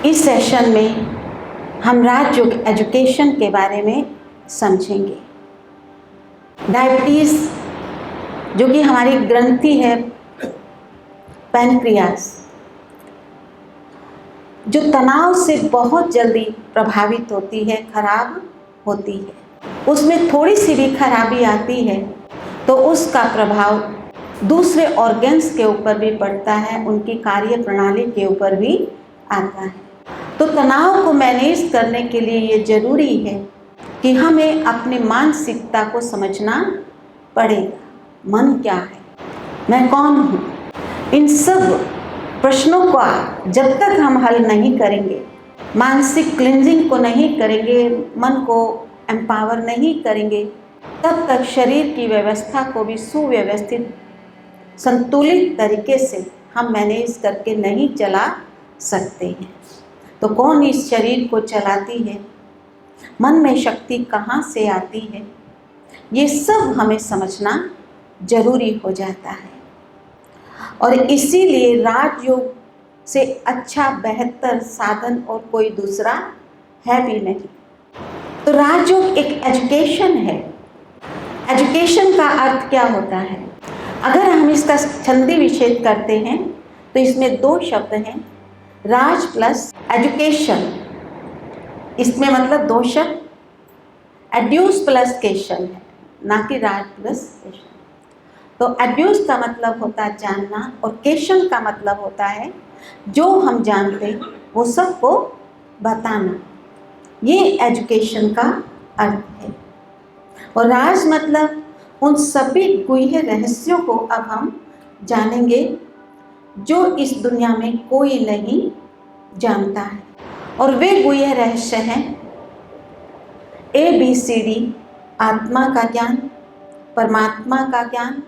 इस सेशन में हम राजयोग एजुकेशन के बारे में समझेंगे। डायबिटीज़ जो कि हमारी ग्रंथि है पैनक्रियास, जो तनाव से बहुत जल्दी प्रभावित होती है, खराब होती है, उसमें थोड़ी सी भी खराबी आती है तो उसका प्रभाव दूसरे ऑर्गन्स के ऊपर भी पड़ता है, उनकी कार्य प्रणाली के ऊपर भी आता है। तो तनाव को मैनेज करने के लिए ये ज़रूरी है कि हमें अपनी मानसिकता को समझना पड़ेगा। मन क्या है, मैं कौन हूँ, इन सब प्रश्नों का जब तक हम हल नहीं करेंगे, मानसिक क्लिंजिंग को नहीं करेंगे, मन को एम्पावर नहीं करेंगे, तब तक शरीर की व्यवस्था को भी सुव्यवस्थित संतुलित तरीके से हम मैनेज करके नहीं चला सकते हैं। तो कौन इस शरीर को चलाती है, मन में शक्ति कहाँ से आती है, ये सब हमें समझना जरूरी हो जाता है। और इसीलिए राजयोग से अच्छा बेहतर साधन और कोई दूसरा है भी नहीं। तो राजयोग एक एजुकेशन है। एजुकेशन का अर्थ क्या होता है? अगर हम इसका छंदी विच्छेद करते हैं तो इसमें दो शब्द हैं, राज प्लस एजुकेशन। इसमें मतलब दो शब्द, एड्यूस प्लस केशन है, ना कि राज प्लस केशन। तो एड्यूस का मतलब होता है जानना और केशन का मतलब होता है जो हम जानते हैं वो सबको बताना। ये एजुकेशन का अर्थ है। और राज मतलब उन सभी गुह्य रहस्यों को अब हम जानेंगे जो इस दुनिया में कोई नहीं जानता है। और वे गुह्य रहस्य हैं ABCD, आत्मा का ज्ञान, परमात्मा का ज्ञान।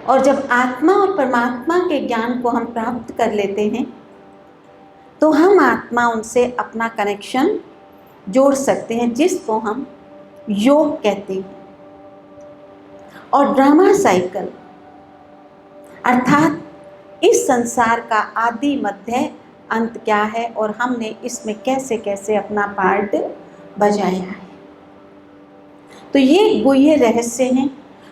और जब आत्मा और परमात्मा के ज्ञान को हम प्राप्त कर लेते हैं तो हम आत्मा उनसे अपना कनेक्शन जोड़ सकते हैं, जिसको हम योग कहते हैं। और ड्रामा साइकिल अर्थात इस संसार का आदि मध्य अंत क्या है और हमने इसमें कैसे कैसे अपना पार्ट बजाया है। तो ये गुह्य रहस्य हैं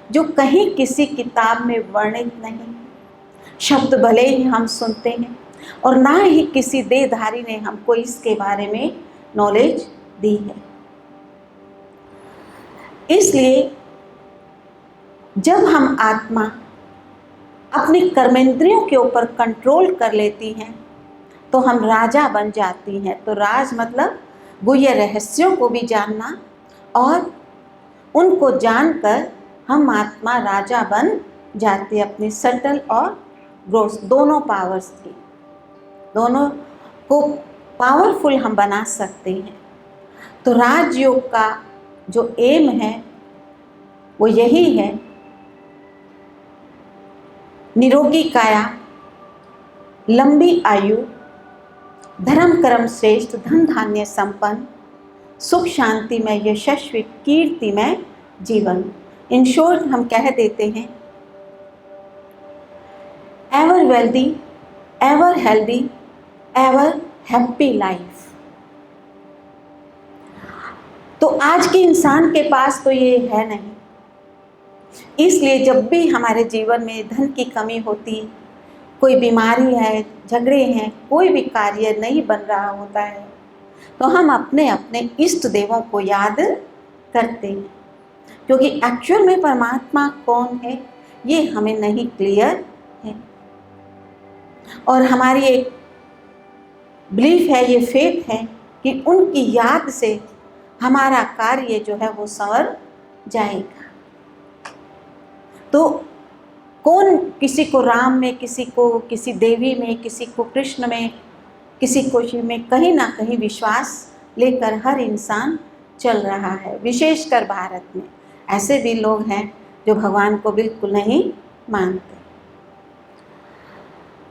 जो कहीं किसी किताब में वर्णित नहीं। शब्द भले ही हम सुनते हैं और ना ही किसी देहधारी ने हमको इसके बारे में नॉलेज दी है। इसलिए जब हम आत्मा अपनी कर्मेंद्रियों के ऊपर कंट्रोल कर लेती हैं तो हम राजा बन जाती हैं। तो राज मतलब गुह्य रहस्यों को भी जानना और उनको जानकर हम आत्मा राजा बन जाते हैं। अपनी सटल और ग्रोस दोनों पावर्स की, दोनों को पावरफुल हम बना सकते हैं। तो राजयोग का जो एम है वो यही है, निरोगी काया, लंबी आयु, धर्म कर्म श्रेष्ठ, धन धान्य संपन्न, सुख शांति में यशस्वी कीर्ति में जीवन। इन शॉर्ट हम कह देते हैं ever wealthy, ever healthy, ever happy life. तो आज के इंसान के पास तो ये है नहीं। इसलिए जब भी हमारे जीवन में धन की कमी होती, कोई बीमारी है, झगड़े हैं, कोई भी कार्य नहीं बन रहा होता है तो हम अपने अपने इष्ट देवों को याद करते हैं, क्योंकि एक्चुअल में परमात्मा कौन है ये हमें नहीं क्लियर है। और हमारी एक बिलीफ है, ये फेथ है कि उनकी याद से हमारा कार्य जो है वो संवर जाएगा। तो कौन किसी को राम में, किसी को किसी देवी में, किसी को कृष्ण में, किसी को शिव में, कहीं ना कहीं विश्वास लेकर हर इंसान चल रहा है। विशेषकर भारत में ऐसे भी लोग हैं जो भगवान को बिल्कुल नहीं मानते।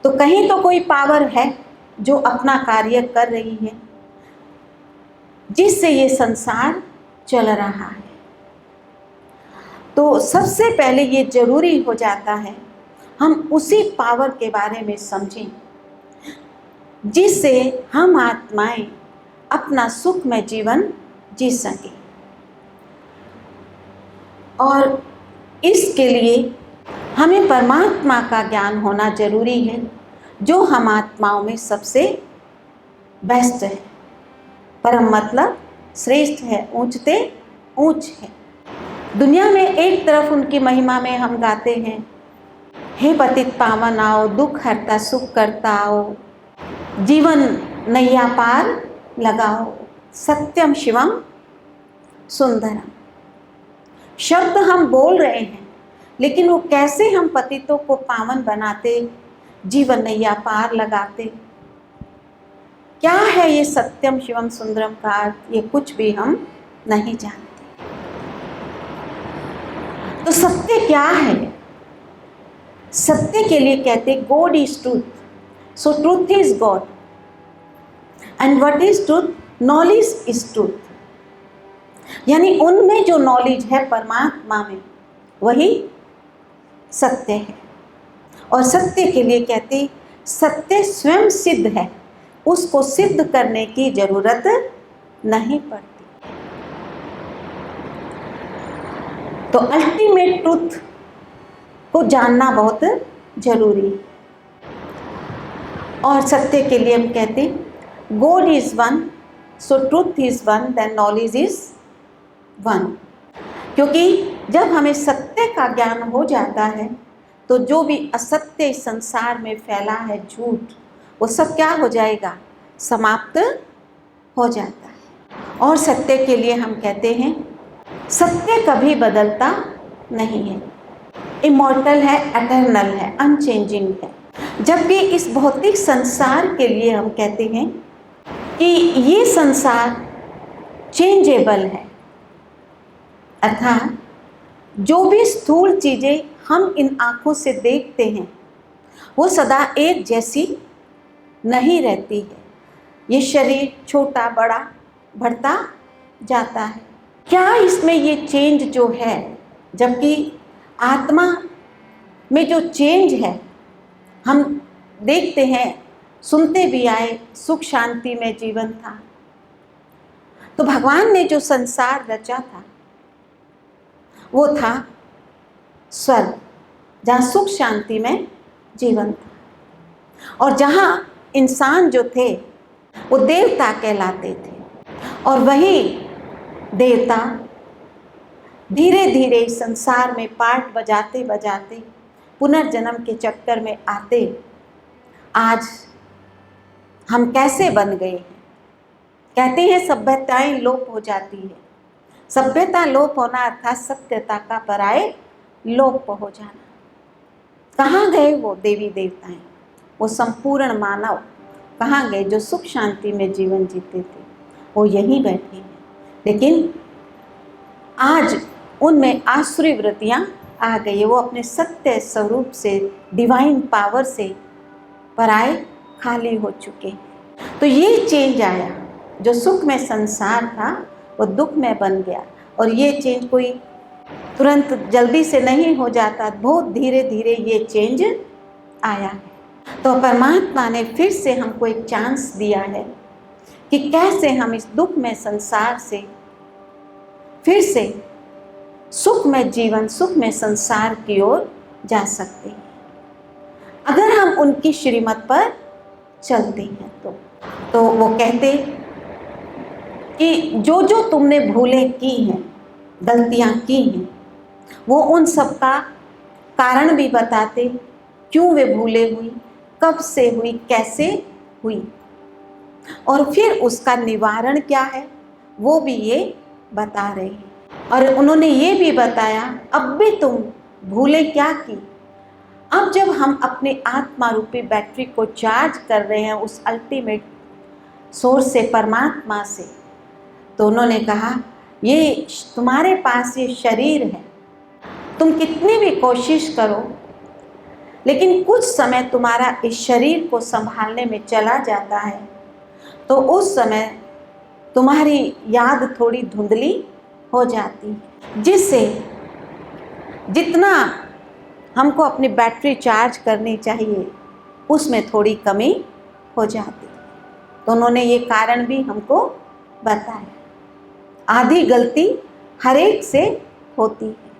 तो कहीं तो कोई पावर है जो अपना कार्य कर रही है, जिससे ये संसार चल रहा है। तो सबसे पहले ये जरूरी हो जाता है हम उसी पावर के बारे में समझें जिससे हम आत्माएं अपना सुखमय जीवन जी सकें। और इसके लिए हमें परमात्मा का ज्ञान होना जरूरी है, जो हम आत्माओं में सबसे बेस्ट है, परम मतलब श्रेष्ठ है, ऊंचते ऊंच है। दुनिया में एक तरफ उनकी महिमा में हम गाते हैं, हे पतित पावन आओ, दुख हरता सुख करता आओ, जीवन नैया पार लगाओ, सत्यम शिवम सुंदरम। शब्द हम बोल रहे हैं, लेकिन वो कैसे हम पतितों को पावन बनाते, जीवन नैया पार लगाते, क्या है ये सत्यम शिवम सुंदरम का अर्थ, ये कुछ भी हम नहीं जानते। तो सत्य क्या है? सत्य के लिए कहते God is truth, so truth is God, and what is truth? Knowledge is truth. यानी उनमें जो नॉलेज है परमात्मा में, वही सत्य है। और सत्य के लिए कहते सत्य स्वयं सिद्ध है, उसको सिद्ध करने की जरूरत नहीं पड़ती। तो अल्टीमेट ट्रूथ को जानना बहुत जरूरी है। और सत्य के लिए हम कहते God is one, so truth is one, then knowledge is one. क्योंकि जब हमें सत्य का ज्ञान हो जाता है, तो जो भी असत्य इस संसार में फैला है, झूठ, वो सब क्या हो जाएगा? समाप्त हो जाता है। और सत्य के लिए हम कहते हैं सत्य कभी बदलता नहीं है, इमॉर्टल है, एटर्नल है, अनचेंजिंग है। जबकि इस भौतिक संसार के लिए हम कहते हैं कि ये संसार चेंजेबल है, अर्थात जो भी स्थूल चीज़ें हम इन आँखों से देखते हैं, वो सदा एक जैसी नहीं रहती है। ये शरीर छोटा बड़ा बढ़ता जाता है। क्या इसमें ये चेंज जो है, जबकि आत्मा में जो चेंज है हम देखते हैं, सुनते भी आए, सुख शांति में जीवन था। तो भगवान ने जो संसार रचा था वो था स्वर्ग, जहाँ सुख शांति में जीवन था, और जहाँ इंसान जो थे वो देवता कहलाते थे। और वही देवता धीरे धीरे इस संसार में पार्ट बजाते बजाते पुनर्जन्म के चक्कर में आते आज हम कैसे बन गए हैं। कहते हैं सभ्यताएं लोप हो जाती है। सभ्यता लोप होना अर्थात सत्यता का पराये लोप हो जाना। कहाँ गए वो देवी देवताएं, वो संपूर्ण मानव कहाँ गए जो सुख शांति में जीवन जीते थे? वो यहीं बैठे हैं, लेकिन आज उनमें आसुरी वृत्तियाँ आ गई है। वो अपने सत्य स्वरूप से, डिवाइन पावर से पराये खाली हो चुके हैं। तो ये चेंज आया, जो सुख में संसार था वो दुख में बन गया। और ये चेंज कोई तुरंत जल्दी से नहीं हो जाता, बहुत धीरे धीरे ये चेंज आया है। तो परमात्मा ने फिर से हमको एक चांस दिया है कि कैसे हम इस दुख में संसार से फिर से सुख में जीवन, सुख में संसार की ओर जा सकते हैं, अगर हम उनकी श्रीमत पर चलते हैं। तो वो कहते कि जो जो तुमने भूलें की हैं, गलतियां की हैं, वो उन सब का कारण भी बताते, क्यों वे भूले हुई, कब से हुई, कैसे हुई, और फिर उसका निवारण क्या है वो भी ये बता रहे हैं। और उन्होंने ये भी बताया अब भी तुम भूले क्या की। अब जब हम अपने आत्मा रूपी बैटरी को चार्ज कर रहे हैं उस अल्टीमेट सोर्स से, परमात्मा से, तो उन्होंने कहा ये तुम्हारे पास ये शरीर है, तुम कितनी भी कोशिश करो, लेकिन कुछ समय तुम्हारा इस शरीर को संभालने में चला जाता है, तो उस समय तुम्हारी याद थोड़ी धुंधली हो जाती है, जिससे जितना हमको अपनी बैटरी चार्ज करनी चाहिए उसमें थोड़ी कमी हो जाती है। तो उन्होंने ये कारण भी हमको बताया। आधी गलती हर एक से होती है,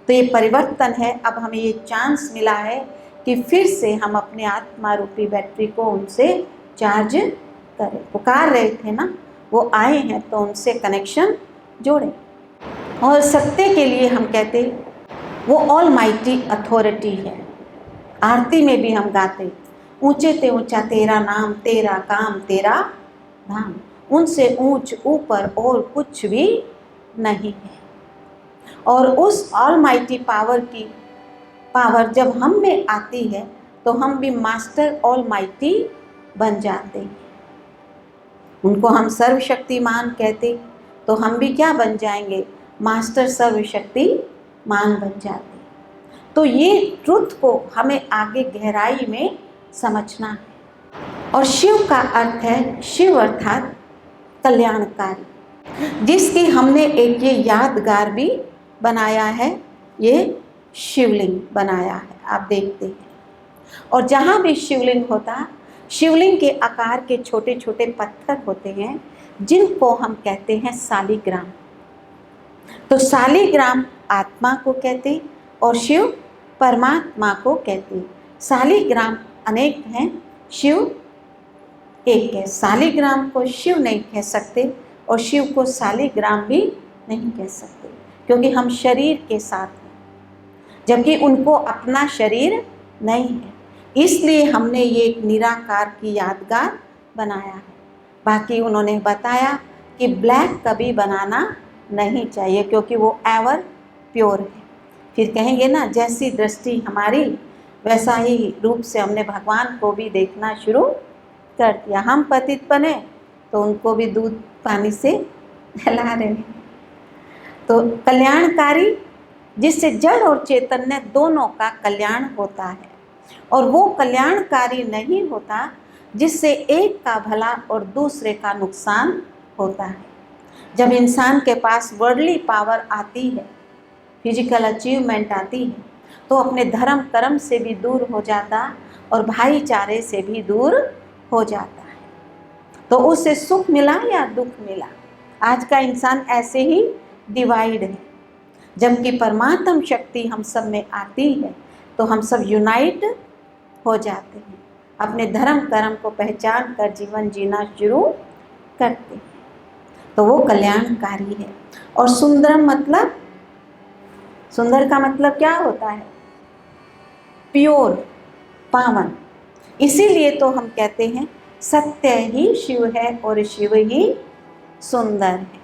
तो ये परिवर्तन है। अब हमें ये चांस मिला है कि फिर से हम अपने आत्मा रूपी बैटरी को उनसे चार्ज करें। पुकार रहे थे ना, वो आए हैं तो उनसे कनेक्शन जोड़ें। और सत्य के लिए हम कहते वो ऑल माइटी अथॉरिटी है। आरती में भी हम गाते, ऊंचे ते ऊंचा तेरा नाम, तेरा काम तेरा धाम, उनसे ऊंच ऊपर और कुछ भी नहीं है। और उस ऑल माइटी पावर जब हम में आती है तो हम भी मास्टर ऑल माइटी बन जाते हैं। उनको हम सर्वशक्तिमान कहते, तो हम भी क्या बन जाएंगे? मास्टर सर्वशक्तिमान बन जाते। तो ये ट्रुथ को हमें आगे गहराई में समझना है। और शिव का अर्थ है, शिव अर्थात कल्याणकारी, जिसकी हमने एक ये यादगार भी बनाया है, ये शिवलिंग बनाया है, आप देखते हैं। और जहाँ भी शिवलिंग होता, शिवलिंग के आकार के छोटे छोटे पत्थर होते हैं, जिनको हम कहते हैं शालिग्राम। तो शालिग्राम आत्मा को कहते और शिव परमात्मा को कहते। शालिग्राम अनेक हैं, शिव एक है। शालिग्राम को शिव नहीं कह सकते और शिव को शालिग्राम भी नहीं कह सकते, क्योंकि हम शरीर के साथ हैं, जबकि उनको अपना शरीर नहीं है। इसलिए हमने ये एक निराकार की यादगार बनाया है। बाकी उन्होंने बताया कि ब्लैक कभी बनाना नहीं चाहिए, क्योंकि वो एवर प्योर है। फिर कहेंगे ना, जैसी दृष्टि हमारी वैसा ही रूप से हमने भगवान को भी देखना शुरू कर दिया। हम पतित बने तो उनको भी दूध पानी से नहला रहे हैं। तो कल्याणकारी, जिससे जड़ और चैतन्य दोनों का कल्याण होता है, और वो कल्याणकारी नहीं होता जिससे एक का भला और दूसरे का नुकसान होता है। जब इंसान के पास वर्ल्डली पावर आती है, फिजिकल अचीवमेंट आती है, तो अपने धर्म कर्म से भी दूर हो जाता और भाईचारे से भी दूर हो जाता है। तो उसे सुख मिला या दुख मिला, आज का इंसान ऐसे ही डिवाइड है। जबकि परमात्म शक्ति हम सब में आती है तो हम सब यूनाइट हो जाते हैं, अपने धर्म कर्म को पहचान कर जीवन जीना शुरू करते हैं। तो वो कल्याणकारी है। और सुंदरम मतलब, सुंदर का मतलब क्या होता है? प्योर, पावन। इसीलिए तो हम कहते हैं सत्य ही शिव है और शिव ही सुंदर है।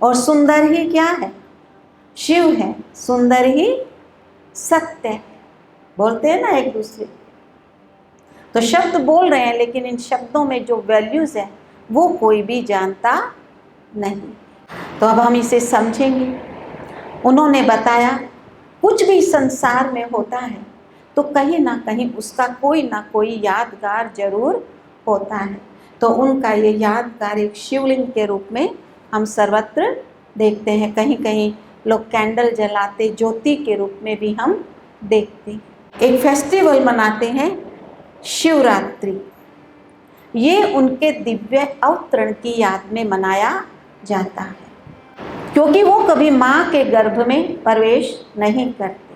और सुंदर ही क्या है? शिव है। सुंदर ही सत्य है। बोलते हैं ना एक दूसरे, तो शब्द बोल रहे हैं, लेकिन इन शब्दों में जो वैल्यूज है वो कोई भी जानता नहीं। तो अब हम इसे समझेंगे। उन्होंने बताया कुछ भी संसार में होता है तो कहीं ना कहीं उसका कोई ना कोई यादगार जरूर होता है। तो उनका ये यादगार एक शिवलिंग के रूप में हम सर्वत्र देखते हैं। कहीं कहीं लोग कैंडल जलाते, ज्योति के रूप में भी हम देखते हैं। एक फेस्टिवल मनाते हैं शिवरात्रि। ये उनके दिव्य अवतरण की याद में मनाया जाता है, क्योंकि वो कभी माँ के गर्भ में प्रवेश नहीं करते,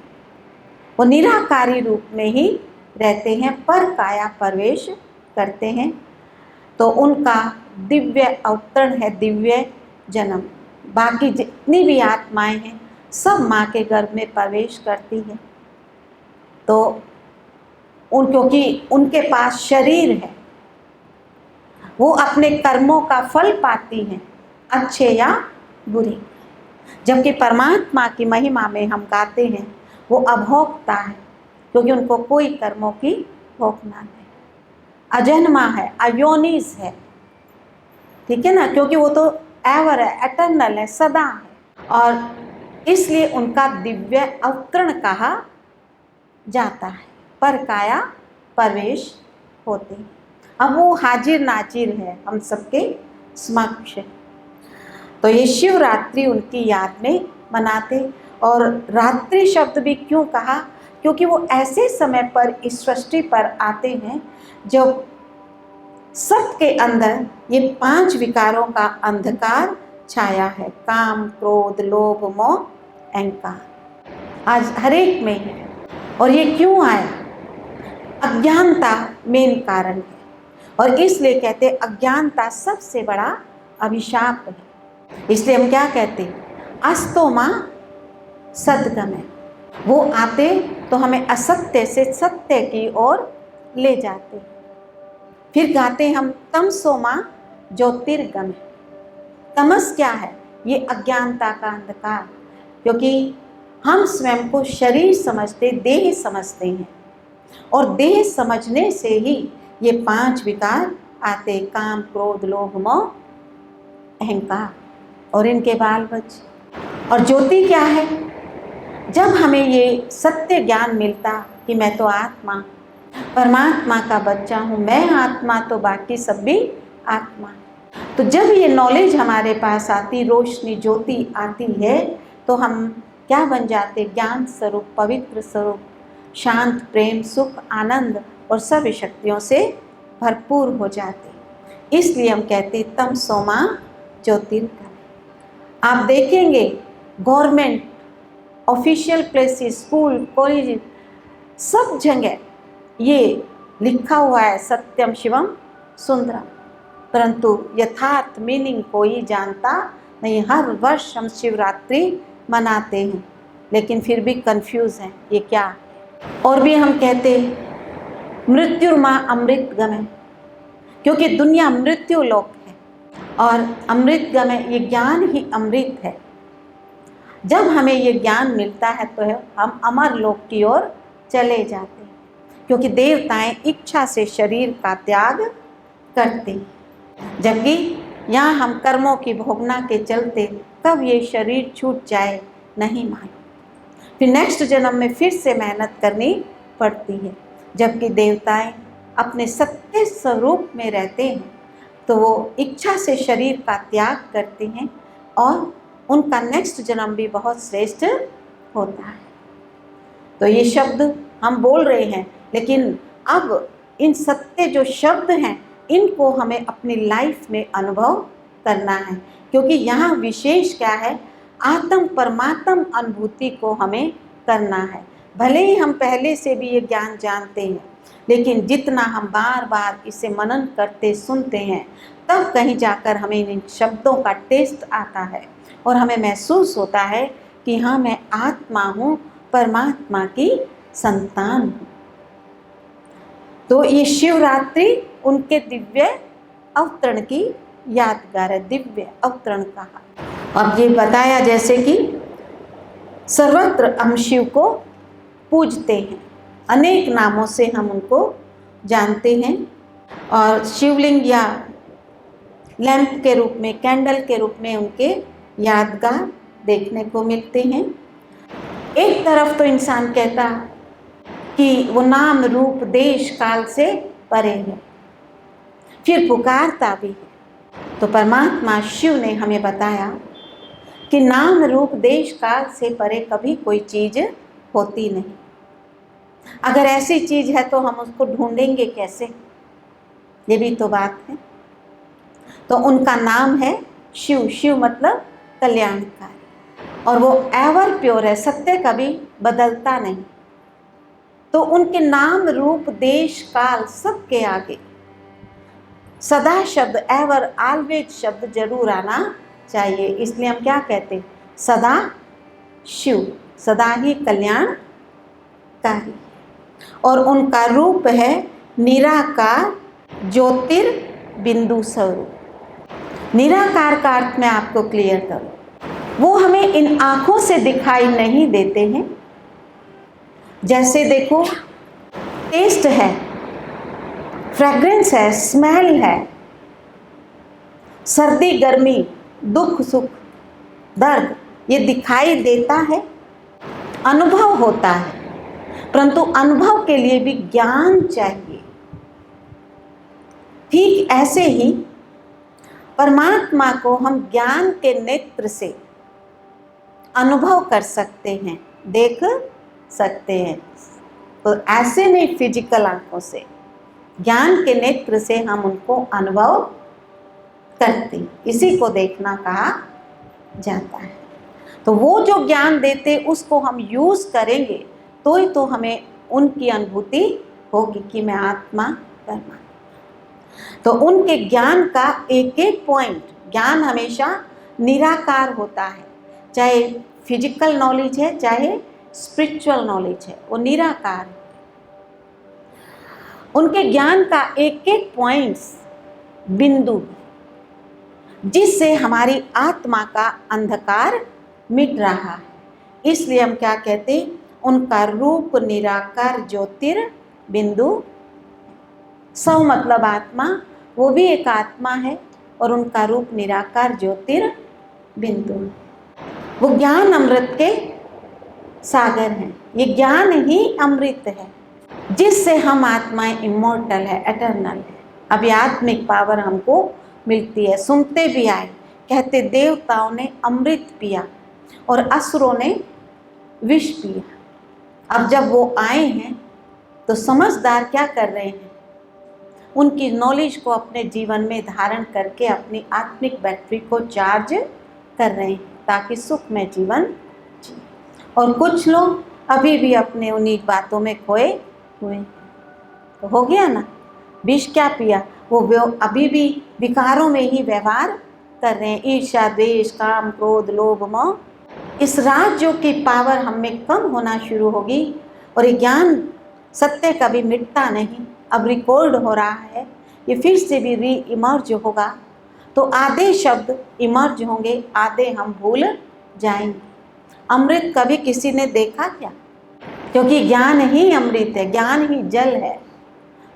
वो निराकारी रूप में ही रहते हैं, पर काया प्रवेश करते हैं। तो उनका दिव्य अवतरण है, दिव्य जन्म। बाकी जितनी भी आत्माएं हैं सब माँ के गर्भ में प्रवेश करती हैं। तो क्योंकि उनके पास शरीर है, वो अपने कर्मों का फल पाती हैं, अच्छे या बुरे। जबकि परमात्मा की महिमा में हम गाते हैं वो अभोक्ता है, क्योंकि उनको कोई कर्मों की भोगना नहीं, अजन्मा है, अयोनिस है, ठीक है ना, क्योंकि वो तो एवर है, एटर्नल है, सदा है। और इसलिए उनका दिव्य अवतरण कहा जाता है, पर काया प्रवेश होते हैं। अब वो हाजिर नाजिर है हम सबके समक्ष। तो ये शिवरात्रि उनकी याद में मनाते। और रात्रि शब्द भी क्यों कहा? क्योंकि वो ऐसे समय पर इस सृष्टि पर आते हैं जब सबके अंदर ये 5 विकारों का अंधकार छाया है, काम, क्रोध, लोभ, मोह, अहंकार। आज हर एक में है। और ये क्यों आया? अज्ञानता मेन कारण है। और इसलिए कहते हैं अज्ञानता सबसे बड़ा अभिशाप है। इसलिए हम क्या कहते हैं? अस्तो मां सद्गमय। वो आते तो हमें असत्य से सत्य की ओर ले जाते। फिर गाते हम तमसो मां ज्योतिर्गमय। तमस क्या है? ये अज्ञानता का अंधकार, क्योंकि हम स्वयं को शरीर समझते, देह समझते हैं। और देह समझने से ही ये 5 विकार आते, काम, क्रोध, लोभ, मोह, अहंकार और इनके बाल बच्चे। और ज्योति क्या है? जब हमें ये सत्य ज्ञान मिलता कि मैं तो आत्मा, परमात्मा का बच्चा हूँ, मैं आत्मा तो बाकी सब भी आत्मा, तो जब ये नॉलेज हमारे पास आती, रोशनी, ज्योति आती है, तो हम क्या बन जाते? ज्ञान स्वरूप, पवित्र स्वरूप, शांत, प्रेम, सुख, आनंद और सब शक्तियों से भरपूर हो जाते। इसलिए हम कहते तमसो मां ज्योतिर्गमय। आप देखेंगे government, official places, school, college, सब जगह ये लिखा हुआ है सत्यम शिवम सुंदरम, परंतु यथार्थ मीनिंग कोई जानता नहीं। हर वर्ष हम शिवरात्रि मनाते हैं, लेकिन फिर भी कंफ्यूज हैं ये क्या है। और भी हम कहते मृत्युर्मा अमृतगमय, क्योंकि दुनिया मृत्यु लोक है और अमृतगमय, ये ज्ञान ही अमृत है। जब हमें ये ज्ञान मिलता है तो हम अमर लोक की ओर चले जाते हैं, क्योंकि देवताएं इच्छा से शरीर का त्याग करते हैं, जबकि यहाँ हम कर्मों की भोगना के चलते कब ये शरीर छूट जाए नहीं मालूम। फिर नेक्स्ट जन्म में फिर से मेहनत करनी पड़ती है, जबकि देवताएं अपने सत्य स्वरूप में रहते हैं, तो वो इच्छा से शरीर का त्याग करते हैं और उनका नेक्स्ट जन्म भी बहुत श्रेष्ठ होता है। तो ये शब्द हम बोल रहे हैं, लेकिन अब इन सत्य जो शब्द हैं इनको हमें अपनी लाइफ में अनुभव करना है, क्योंकि यहाँ विशेष क्या है? आत्म परमात्म अनुभूति को हमें करना है। भले ही हम पहले से भी ये ज्ञान जानते हैं, लेकिन जितना हम बार बार इसे मनन करते सुनते हैं, तब कहीं जाकर हमें इन शब्दों का टेस्ट आता है और हमें महसूस होता है कि हाँ, मैं आत्मा हूँ, परमात्मा की संतान हूँ। तो ये शिवरात्रि उनके दिव्य अवतरण की यादगार है, दिव्य अवतरण कहा। अब ये बताया जैसे कि सर्वत्र हम शिव को पूजते हैं, अनेक नामों से हम उनको जानते हैं, और शिवलिंग या लैंप के रूप में, कैंडल के रूप में उनके यादगार देखने को मिलते हैं। एक तरफ तो इंसान कहता कि वो नाम रूप देश काल से परे है, फिर पुकारता भी है। तो परमात्मा शिव ने हमें बताया कि नाम रूप देश काल से परे कभी कोई चीज़ होती नहीं। अगर ऐसी चीज़ है तो हम उसको ढूंढेंगे कैसे? ये भी तो बात है। तो उनका नाम है शिव। शिव मतलब कल्याणकारी, और वो एवर प्योर है, सत्य कभी बदलता नहीं। तो उनके नाम रूप देश काल सबके आगे सदा शब्द, एवर, ऑलवेज शब्द जरूर आना चाहिए। इसलिए हम क्या कहते हैं? सदा शिव, सदा ही कल्याणकारी। और उनका रूप है निराकार ज्योतिर्बिंदु स्वरूप। निराकार का अर्थ मैं आपको क्लियर करूं, वो हमें इन आँखों से दिखाई नहीं देते हैं। जैसे देखो, टेस्ट है, फ्रेग्रेंस है, स्मेल है, सर्दी गर्मी, दुख सुख, दर्द, ये दिखाई देता है, अनुभव होता है, परंतु अनुभव के लिए भी ज्ञान चाहिए। ठीक ऐसे ही परमात्मा को हम ज्ञान के नेत्र से अनुभव कर सकते हैं, देख सकते हैं। तो ऐसे नहीं फिजिकल आंखों से, ज्ञान के नेत्र से हम उनको अनुभव करते, इसी को देखना कहा जाता है। तो वो जो ज्ञान देते उसको हम यूज करेंगे तो ही तो हमें उनकी अनुभूति होगी कि मैं आत्मा परमात्मा। तो उनके ज्ञान का एक एक पॉइंट, ज्ञान हमेशा निराकार होता है, चाहे फिजिकल नॉलेज है चाहे स्पिरिचुअल नॉलेज है, वो निराकार है। उनके ज्ञान का एक एक पॉइंट्स बिंदु, जिससे हमारी आत्मा का अंधकार मिट रहा है। इसलिए हम क्या कहते हैं, उनका रूप निराकार ज्योतिर्बिंदु। सौ मतलब आत्मा, वो भी एक आत्मा है और उनका रूप निराकार ज्योतिर्बिंदु। वो ज्ञान अमृत के सागर हैं। ये ज्ञान ही अमृत है जिससे हम आत्माएं इमॉर्टल है, एटर्नल है। अभी आत्मिक पावर हमको मिलती है। सुनते भी आए, कहते देवताओं ने अमृत पिया और असुरों ने विष पिया। अब जब वो आए हैं तो समझदार क्या कर रहे हैं, उनकी नॉलेज को अपने जीवन में धारण करके अपनी आत्मिक बैटरी को चार्ज कर रहे हैं ताकि सुखमय जीवन जिए। और कुछ लोग अभी भी अपने उन्हीं बातों में खोए हुए। तो हो गया ना, विष क्या पिया, वो अभी भी विकारों में ही व्यवहार कर रहे हैं। ईर्ष्या, द्वेष, काम, क्रोध, लोभ, मोह। इस राज्यों की पावर हम में कम होना शुरू होगी और ये ज्ञान सत्य कभी मिटता नहीं, अब रिकॉर्ड हो रहा है, ये फिर से भी री इमर्ज होगा। तो आधे शब्द इमर्ज होंगे, आधे हम भूल जाएंगे। अमृत कभी किसी ने देखा क्या? क्योंकि ज्ञान ही अमृत है, ज्ञान ही जल है,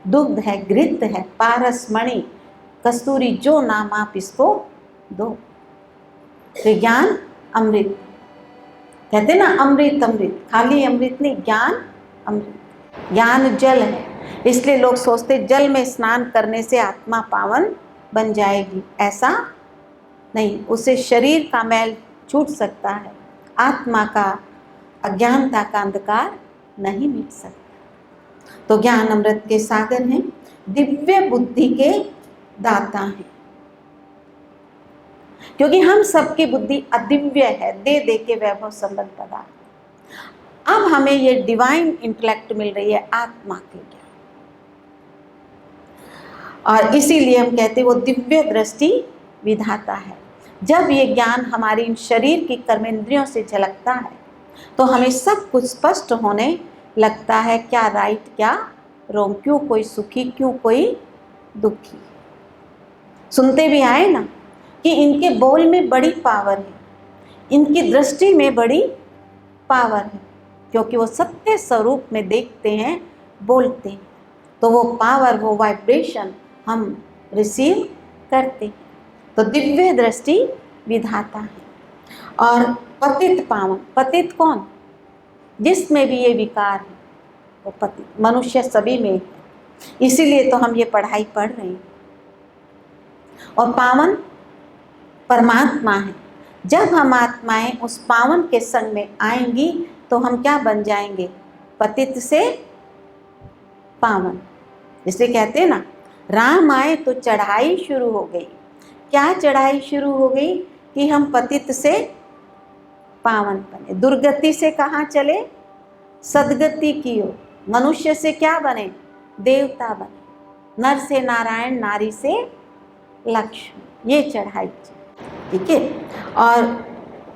दुग्ध है, घृत है, पारस मणि, कस्तूरी, जो नाम आप इसको दो। तो ज्ञान अमृत कहते ना, अमृत अमृत, खाली अमृत नहीं, ज्ञान अमृत। ज्ञान जल है, इसलिए लोग सोचते जल में स्नान करने से आत्मा पावन बन जाएगी। ऐसा नहीं, उससे शरीर का मैल छूट सकता है, आत्मा का अज्ञानता का अंधकार नहीं मिट सकता। तो ज्ञान अमृत के सागर हैं, दिव्य बुद्धि के दाता हैं। क्योंकि हम सबकी बुद्धि अदिव्य है, दे दे के वैभव संबंध पदार्थ। अब हमें ये डिवाइन इंटेलेक्ट मिल रही है, आत्मा के ज्ञान, और इसीलिए हम कहते हैं वो दिव्य दृष्टि विधाता है। जब ये ज्ञान हमारी इन शरीर की कर्मेंद्रियों से झलकता है तो हमें सब कुछ स्पष्ट होने लगता है, क्या राइट क्या रॉन्ग, क्यों कोई सुखी क्यों कोई दुखी। सुनते भी आए ना कि इनके बोल में बड़ी पावर है, इनकी दृष्टि में बड़ी पावर है, क्योंकि वो सत्य स्वरूप में देखते हैं, बोलते हैं, तो वो पावर, वो वाइब्रेशन हम रिसीव करते हैं। तो दिव्य दृष्टि विधाता है। और पतित पावन, पतित कौन? जिसमें भी ये विकार है वो पतित, मनुष्य सभी में है, इसीलिए तो हम ये पढ़ाई पढ़ रहे हैं। और पावन परमात्मा है। जब हम आत्माएं उस पावन के संग में आएंगी तो हम क्या बन जाएंगे? पतित से पावन। इसलिए कहते हैं ना, राम आए तो चढ़ाई शुरू हो गई। क्या चढ़ाई शुरू हो गई? कि हम पतित से पावन बने, दुर्गति से कहाँ चले? सदगति की ओर। मनुष्य से क्या बने? देवता बने। नर से नारायण, नारी से लक्ष्मी, ये चढ़ाई, ठीक है। और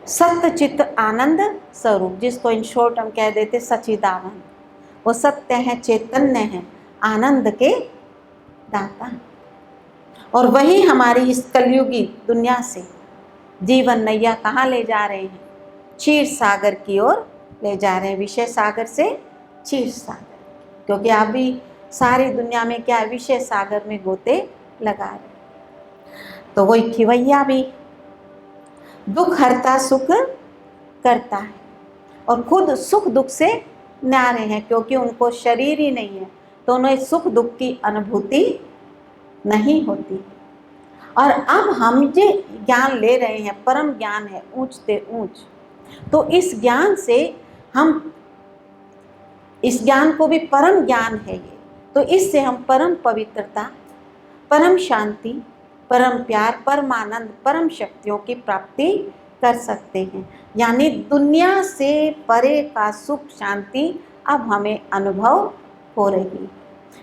सत्य चित्त आनंद स्वरूप, जिसको इन शॉर्ट हम कह देते सच्चिदानंद, वो सत्य है, चैतन्य है, आनंद के दाता। और वही हमारी इस कलयुगी दुनिया से जीवन नैया कहाँ ले जा रहे हैं? क्षीर सागर की ओर ले जा रहे हैं, विषय सागर से क्षीर सागर। क्योंकि अभी सारी दुनिया में क्या, विषय सागर में गोते लगा रहे। तो वही खिवैया भी दुख हरता सुख करता है, और खुद सुख दुख से न्यारे हैं, क्योंकि उनको शरीर ही नहीं है तो उन्हें सुख दुख की अनुभूति नहीं होती। और अब हम जो ज्ञान ले रहे हैं, परम ज्ञान है, ऊंचते ऊंच, तो इस ज्ञान से हम, इस ज्ञान को भी परम ज्ञान है ये, तो इससे हम परम पवित्रता, परम शांति, परम प्यार, परमानंद, परम शक्तियों की प्राप्ति कर सकते हैं। यानी दुनिया से परे का सुख शांति अब हमें अनुभव हो रही है।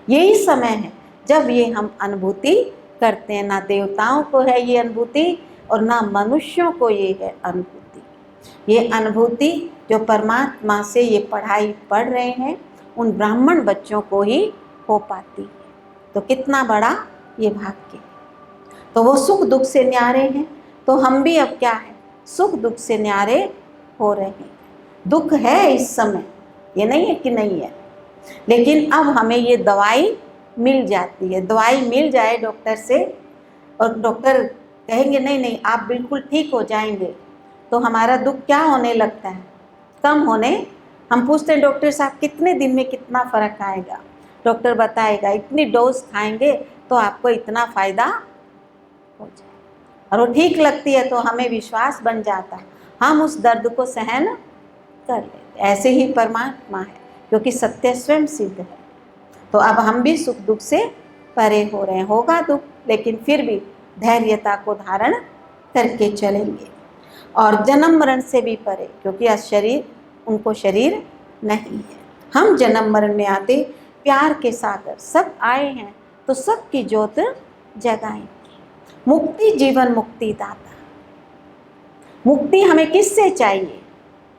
यही समय है जब ये हम अनुभूति करते हैं। ना देवताओं को है ये अनुभूति और ना मनुष्यों को ये है अनुभूति। ये अनुभूति जो परमात्मा से ये पढ़ाई पढ़ रहे हैं उन ब्राह्मण बच्चों को ही हो पाती है। तो कितना बड़ा ये भाग्य। तो वो सुख दुख से न्यारे हैं, तो हम भी अब क्या है, सुख दुख से न्यारे हो रहे हैं। दुख है इस समय, ये नहीं है कि नहीं है, लेकिन अब हमें ये दवाई मिल जाती है। दवाई मिल जाए डॉक्टर से और डॉक्टर कहेंगे नहीं नहीं आप बिल्कुल ठीक हो जाएंगे, तो हमारा दुख क्या होने लगता है, कम होने। हम पूछते हैं डॉक्टर साहब कितने दिन में कितना फ़र्क आएगा, डॉक्टर बताएगा इतनी डोज खाएंगे तो आपको इतना फ़ायदा हो जाए, और वो ठीक लगती है तो हमें विश्वास बन जाता है, हम उस दर्द को सहन कर लेते। ऐसे ही परमात्मा है क्योंकि सत्य स्वयं सिद्ध है। तो अब हम भी सुख दुख से परे हो रहे हैं। होगा दुख लेकिन फिर भी धैर्यता को धारण करके चलेंगे, और जन्म मरण से भी परे, क्योंकि आज शरीर उनको शरीर नहीं है। हम जन्म मरण में आते प्यार के सागर सब आए हैं तो सबकी ज्योत जगाएंगे। मुक्ति जीवन मुक्ति दाता। मुक्ति हमें किससे चाहिए,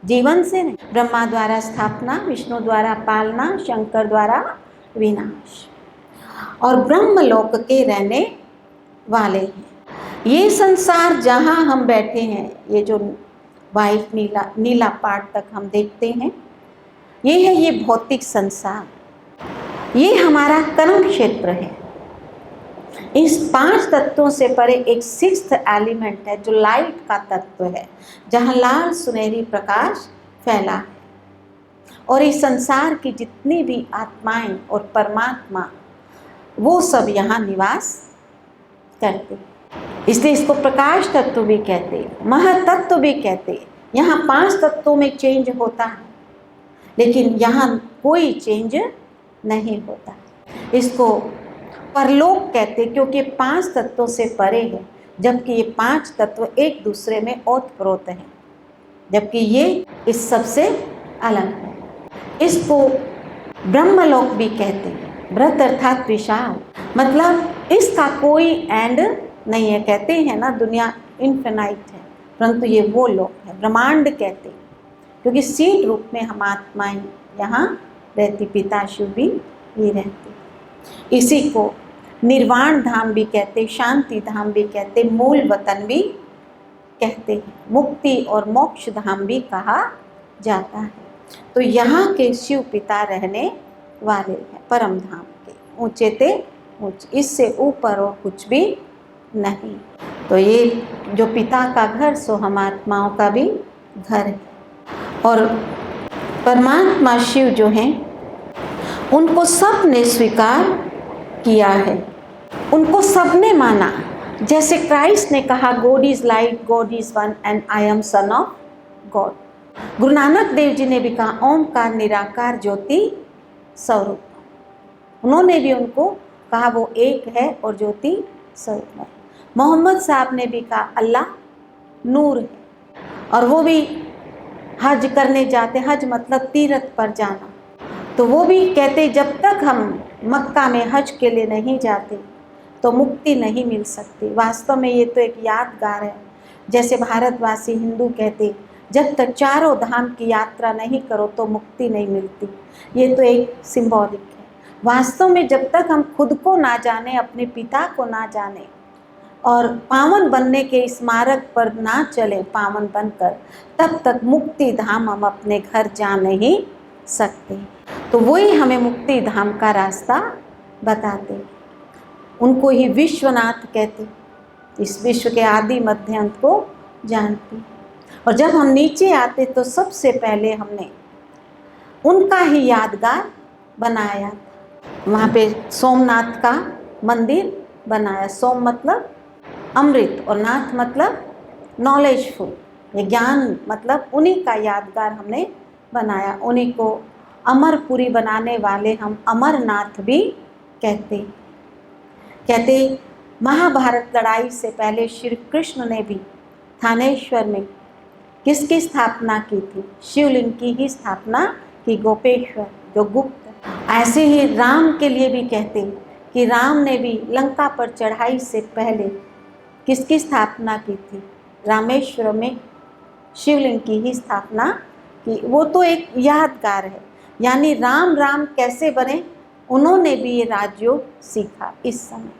जीवन से नहीं। ब्रह्मा द्वारा स्थापना, विष्णु द्वारा पालना, शंकर द्वारा विनाश, और ब्रह्मलोक के रहने वाले हैं। ये संसार जहाँ हम बैठे हैं, ये जो वाइट नीला पार्ट तक हम देखते हैं, ये है ये भौतिक संसार, ये हमारा कर्म क्षेत्र है। इस 5 तत्वों से परे एक 6th एलिमेंट है जो लाइट का तत्व है, जहाँ लाल सुनहरी प्रकाश फैला है। और इस संसार की जितनी भी आत्माएं और परमात्मा वो सब यहाँ निवास करते हैं, इसलिए इसको प्रकाश तत्व भी कहते हैं, महातत्व भी कहते हैं। यहाँ 5 तत्वों में चेंज होता है लेकिन यहाँ कोई चेंज नहीं होता। इसको परलोक कहते क्योंकि 5 तत्वों से परे है, जबकि ये 5 तत्व एक दूसरे में ओतप्रोत हैं, जबकि ये इस सबसे अलग है। इसको ब्रह्मलोक भी कहते हैं। ब्रत अर्थात विशाल, मतलब इसका कोई एंड नहीं है। कहते हैं ना दुनिया इन्फिनाइट है, परंतु ये वो लोक है, ब्रह्मांड कहते हैं, क्योंकि सीड रूप में हम आत्माएं यहाँ रहती, पिता शिव भी ये रहते। इसी को निर्वाण धाम भी कहते, शांति धाम भी कहते, मूल वतन भी कहते हैं, मुक्ति और मोक्ष धाम भी कहा जाता है। तो यहाँ के शिव पिता रहने वाले हैं परम धाम के, ऊंचे ते ऊंचे, इससे ऊपर और कुछ भी नहीं। तो ये जो पिता का घर सो हम आत्माओं का भी घर है। और परमात्मा शिव जो हैं उनको सब ने स्वीकार किया है, उनको सबने माना। जैसे क्राइस्ट ने कहा God is light, God is one and I am son of God. Guru Nanak Dev ji ने भी कहा ओमकार निराकार ज्योति स्वरूप। उन्होंने भी उनको कहा वो एक है और ज्योति स्वरूप है। मोहम्मद साहब ने भी कहा अल्लाह नूर है, और वो भी हज करने जाते, हज मतलब तीर्थ पर जाना, तो वो भी कहते जब तक हम मक्का में हज के लिए नहीं जाते तो मुक्ति नहीं मिल सकती। वास्तव में ये तो एक यादगार है। जैसे भारतवासी हिंदू कहते जब तक चारों धाम की यात्रा नहीं करो तो मुक्ति नहीं मिलती, ये तो एक सिंबॉलिक है। वास्तव में जब तक हम खुद को ना जाने, अपने पिता को ना जाने और पावन बनने के इस मार्ग पर ना चले पावन बनकर, तब तक मुक्ति धाम हम अपने घर जा नहीं सकते। तो वही हमें मुक्ति धाम का रास्ता बताते, उनको ही विश्वनाथ कहते, इस विश्व के आदि मध्य अंत को जानते। और जब हम नीचे आते तो सबसे पहले हमने उनका ही यादगार बनाया। वहाँ पे सोमनाथ का मंदिर बनाया। सोम मतलब अमृत और नाथ मतलब नॉलेजफुल, ये ज्ञान मतलब उन्हीं का यादगार हमने बनाया। उन्हीं को अमरपुरी बनाने वाले हम अमरनाथ भी कहते महाभारत लड़ाई से पहले श्री कृष्ण ने भी थानेश्वर में किसकी स्थापना की थी? शिवलिंग की ही स्थापना की, गोपेश्वर जो गुप्त। ऐसे ही राम के लिए भी कहते कि राम ने भी लंका पर चढ़ाई से पहले किसकी स्थापना की थी? रामेश्वर में शिवलिंग की ही स्थापना की। वो तो एक यादगार है। यानी राम राम कैसे बने, उन्होंने भी ये राजयोग सीखा। इस समय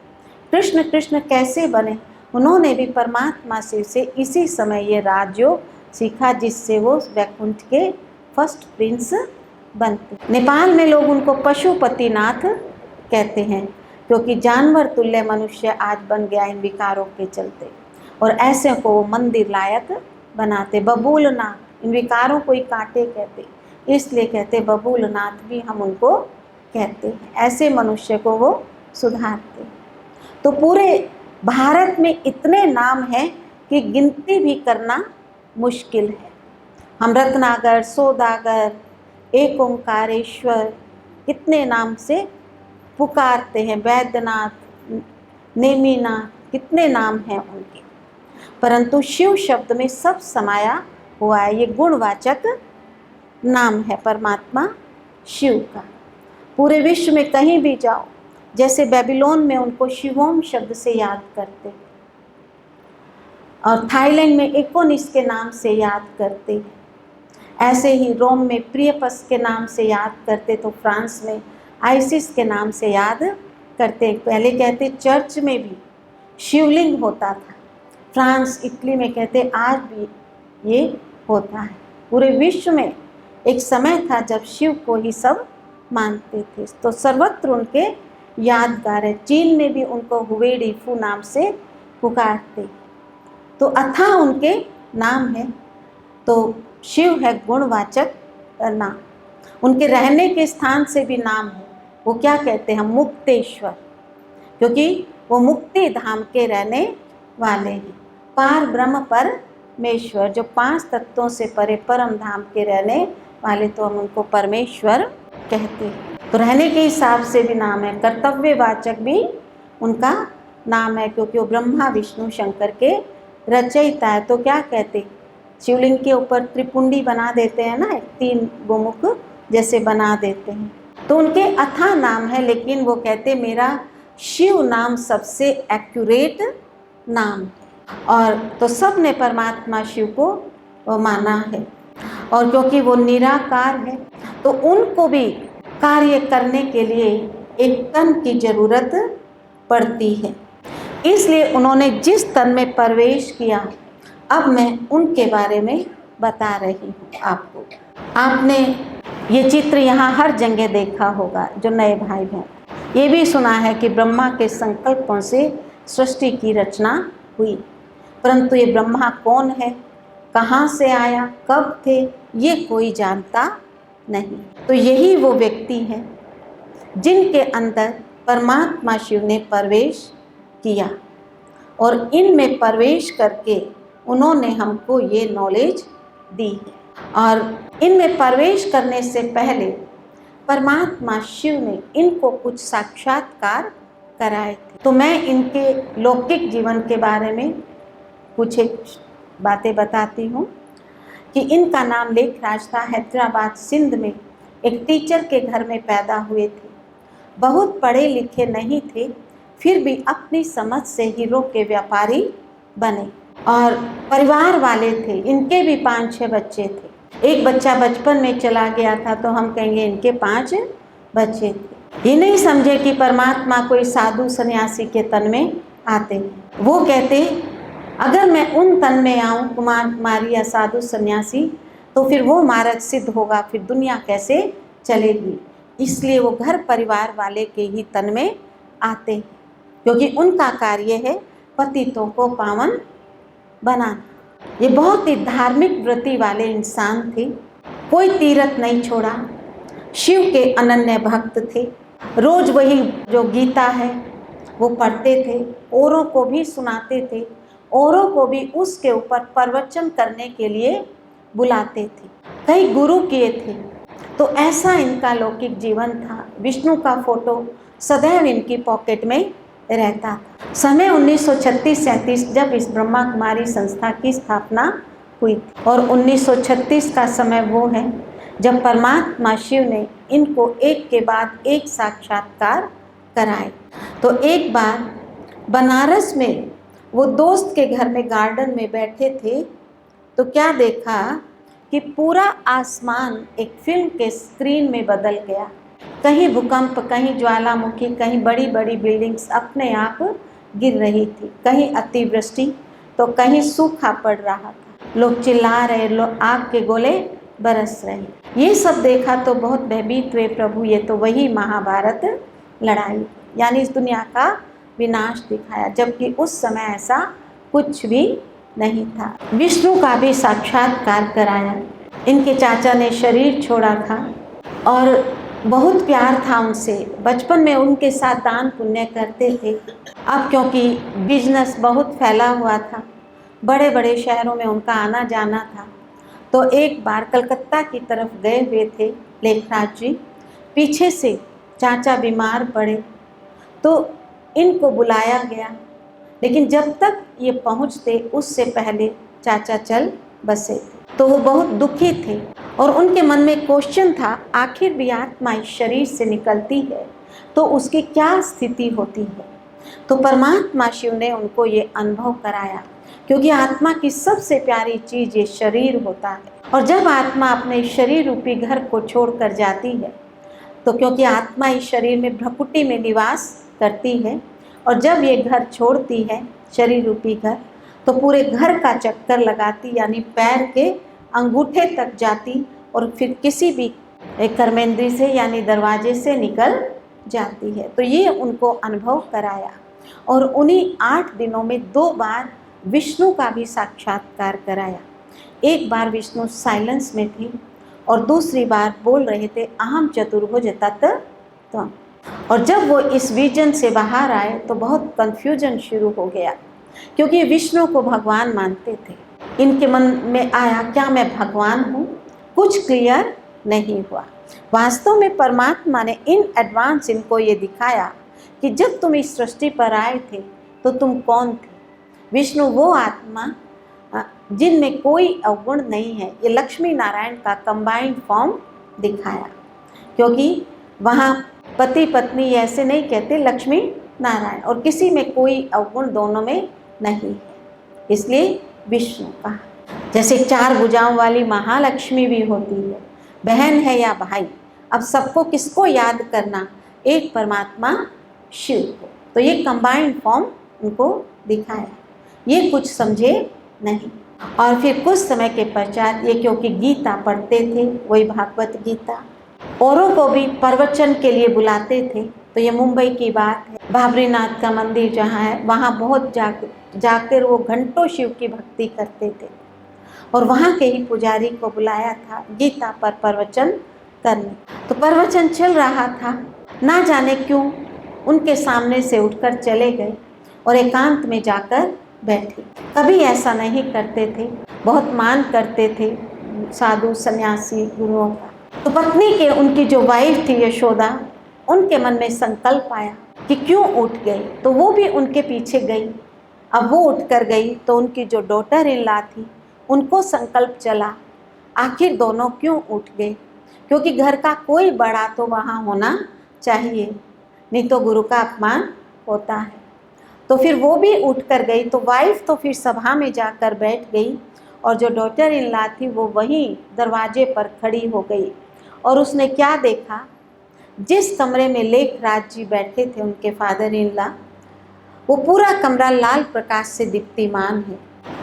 कृष्ण कृष्ण कैसे बने, उन्होंने भी परमात्मा से इसी समय ये राजयोग सीखा, जिससे वो वैकुंठ के फर्स्ट प्रिंस बनते। नेपाल में लोग उनको पशुपतिनाथ कहते हैं, क्योंकि जानवर तुल्य मनुष्य आज बन गया इन विकारों के चलते, और ऐसे को वो मंदिर लायक बनाते। बबूलनाथ, इन विकारों को ही कांटे कहते, इसलिए कहते बबूलनाथ भी हम उनको कहते हैं। ऐसे मनुष्य को वो सुधारते। तो पूरे भारत में इतने नाम हैं कि गिनती भी करना मुश्किल है। हम रत्नागर, सौदागर, एक ओंकारेश्वर कितने नाम से पुकारते हैं, वैद्यनाथ, नेमिनाथ, कितने नाम हैं उनके, परंतु शिव शब्द में सब समाया हुआ है। ये गुणवाचक नाम है परमात्मा शिव का। पूरे विश्व में कहीं भी जाओ, जैसे बेबीलोन में उनको शिवोम शब्द से याद करते, और थाईलैंड में एकोनिस के नाम से याद करते हैं। ऐसे ही रोम में प्रियपस के नाम से याद करते, तो फ्रांस में आइसिस के नाम से याद करते। पहले कहते चर्च में भी शिवलिंग होता था, फ्रांस इटली में कहते आज भी ये होता है। पूरे विश्व में एक समय था जब शिव को ही सब मानते थे, तो सर्वत्र उनके यादगार है। चीन में भी उनको हुवेडी फू नाम से पुकारते, तो अथाह उनके नाम है। तो शिव है गुणवाचक नाम। उनके रहने के स्थान से भी नाम है, वो क्या कहते हैं? मुक्तेश्वर, क्योंकि वो मुक्ति धाम के रहने वाले हैं। पार ब्रह्म परमेश्वर, जो 5 तत्वों से परे परम धाम के रहने वाले, तो हम उनको परमेश्वर कहते हैं। तो रहने के हिसाब से भी नाम है। कर्तव्यवाचक भी उनका नाम है, क्योंकि वो ब्रह्मा विष्णु शंकर के रचयिता है। तो क्या कहते, शिवलिंग के ऊपर त्रिपुंडी बना देते हैं ना, 3 गोमुख जैसे बना देते हैं, तो उनके अथाह नाम है। लेकिन वो कहते मेरा शिव नाम सबसे एक्यूरेट नाम है, और तो सब ने परमात्मा शिव को माना है। और क्योंकि वो निराकार है, तो उनको भी कार्य करने के लिए एक तन की जरूरत पड़ती है। इसलिए उन्होंने जिस तन में प्रवेश किया, अब मैं उनके बारे में बता रही हूँ आपको। आपने ये चित्र यहाँ हर जगह देखा होगा, जो नए भाई हैं। ये भी सुना है कि ब्रह्मा के संकल्पों से सृष्टि की रचना हुई, परंतु ये ब्रह्मा कौन है, कहाँ से आया, कब थे, ये कोई जानता नहीं। तो यही वो व्यक्ति हैं जिनके अंदर परमात्मा शिव ने प्रवेश किया, और इनमें प्रवेश करके उन्होंने हमको ये नॉलेज दी है। और इनमें प्रवेश करने से पहले परमात्मा शिव ने इनको कुछ साक्षात्कार कराए थे। तो मैं इनके लौकिक जीवन के बारे में कुछ एक बातें बताती हूँ कि इनका नाम लेखराज था। हैदराबाद सिंध में एक टीचर के घर में पैदा हुए थे। बहुत पढ़े लिखे नहीं थे, फिर भी अपनी समझ से हीरो के व्यापारी बने, और परिवार वाले थे। इनके भी 5-6 बच्चे थे। एक बच्चा बचपन में चला गया था, तो हम कहेंगे इनके 5 बच्चे थे। ये नहीं समझे कि परमात्मा कोई साधु सन्यासी के तन में आते हैं। वो कहते अगर मैं उन तन में आऊँ, कुमार कुमारी या साधु सन्यासी, तो फिर वो मार्ग सिद्ध होगा, फिर दुनिया कैसे चलेगी। इसलिए वो घर परिवार वाले के ही तन में आते हैं, क्योंकि उनका कार्य है पतितों को पावन बनाना। ये बहुत ही धार्मिक वृत्ति वाले इंसान थे, कोई तीर्थ नहीं छोड़ा, शिव के अनन्य भक्त थे। रोज वही जो गीता है वो पढ़ते थे, औरों को भी सुनाते थे, औरों को भी उसके ऊपर प्रवचन करने के लिए बुलाते थे। कई गुरु किए थे, तो ऐसा इनका लौकिक जीवन था। विष्णु का फोटो सदैव इनकी पॉकेट में रहता था। समय 1936-37 जब इस ब्रह्मा कुमारी संस्था की स्थापना हुई थी, और 1936 का समय वो है जब परमात्मा शिव ने इनको एक के बाद एक साक्षात्कार कराए। तो एक बार बनारस में वो दोस्त के घर में गार्डन में बैठे थे, तो क्या देखा कि पूरा आसमान एक फिल्म के स्क्रीन में बदल गया। कहीं भूकंप, कहीं ज्वालामुखी, कहीं बड़ी बड़ी बिल्डिंग्स अपने आप गिर रही थी, कहीं अतिवृष्टि तो कहीं सूखा पड़ रहा था, लोग चिल्ला रहे, लोग आग के गोले बरस रहे। ये सब देखा तो बहुत भयभीत हुए, प्रभु ये तो वही महाभारत लड़ाई, यानी इस दुनिया का विनाश दिखाया, जबकि उस समय ऐसा कुछ भी नहीं था। विष्णु का भी साक्षात्कार कराया। इनके चाचा ने शरीर छोड़ा था और बहुत प्यार था उनसे, बचपन में उनके साथ दान पुण्य करते थे। अब क्योंकि बिजनेस बहुत फैला हुआ था, बड़े बड़े शहरों में उनका आना जाना था, तो एक बार कलकत्ता की तरफ गए हुए थे लेखराज जी। पीछे से चाचा बीमार पड़े तो इनको बुलाया गया, लेकिन जब तक ये पहुंचते उससे पहले चाचा चल बसे थे। तो वो बहुत दुखी थे और उनके मन में क्वेश्चन था, आखिर भी आत्मा इस शरीर से निकलती है तो उसकी क्या स्थिति होती है। तो परमात्मा शिव ने उनको ये अनुभव कराया, क्योंकि आत्मा की सबसे प्यारी चीज़ ये शरीर होता है, और जब आत्मा अपने शरीर रूपी घर को छोड़कर जाती है, तो क्योंकि आत्मा इस शरीर में भ्रकुटी में निवास करती है, और जब ये घर छोड़ती है शरीर रूपी घर, तो पूरे घर का चक्कर लगाती, यानी पैर के अंगूठे तक जाती और फिर किसी भी कर्मेंद्री से यानी दरवाजे से निकल जाती है। तो ये उनको अनुभव कराया, और उन्हीं 8 दिनों में 2 बार विष्णु का भी साक्षात्कार कराया। एक बार विष्णु साइलेंस में थे और दूसरी बार बोल रहे थे, अहम चतुर्भुज तत्त्वम्। और जब वो इस विजन से बाहर आए तो बहुत कन्फ्यूजन शुरू हो गया, क्योंकि विष्णु को भगवान मानते थे। इनके मन में आया, क्या मैं भगवान हूँ? कुछ क्लियर नहीं हुआ। वास्तव में परमात्मा ने इन एडवांस इनको ये दिखाया कि जब तुम इस सृष्टि पर आए थे तो तुम कौन थे। विष्णु वो आत्मा जिनमें कोई अवगुण नहीं है। ये लक्ष्मी नारायण का कंबाइंड फॉर्म दिखाया, क्योंकि वहाँ पति पत्नी ऐसे नहीं कहते, लक्ष्मी नारायण, और किसी में कोई अवगुण दोनों में नहीं है, इसलिए विष्णु का। जैसे 4 भुजाओं वाली महालक्ष्मी भी होती है, बहन है या भाई, अब सबको किसको याद करना? एक परमात्मा शिव को। तो ये कंबाइंड फॉर्म उनको दिखाया, ये कुछ समझे नहीं। और फिर कुछ समय के पश्चात ये क्योंकि गीता पढ़ते थे, वही भागवत गीता, औरों को भी प्रवचन के लिए बुलाते थे। तो ये मुंबई की बात है, बाबरीनाथ का मंदिर जहाँ है, वहाँ बहुत जाकर वो घंटों शिव की भक्ति करते थे, और वहाँ के ही पुजारी को बुलाया था गीता पर प्रवचन करने। तो प्रवचन चल रहा था, ना जाने क्यों उनके सामने से उठकर चले गए और एकांत में जाकर बैठे। कभी ऐसा नहीं करते थे, बहुत मान करते थे साधु सन्यासी गुरुओं का। तो पत्नी के उनकी जो वाइफ थी यशोदा, उनके मन में संकल्प आया कि क्यों उठ गई, तो वो भी उनके पीछे गई। अब वो उठकर गई तो उनकी जो डॉटर इन लॉ थी, उनको संकल्प चला, आखिर दोनों क्यों उठ गए, क्योंकि घर का कोई बड़ा तो वहाँ होना चाहिए, नहीं तो गुरु का अपमान होता है। तो फिर वो भी उठ कर गई, तो वाइफ तो फिर सभा में जाकर बैठ गई, और जो डॉटर इन लॉ थी वो वहीं दरवाजे पर खड़ी हो गई। और उसने क्या देखा, जिस कमरे में लेखराज जी बैठे थे उनके फादर इन लॉ, वो पूरा कमरा लाल प्रकाश से दीप्तिमान है।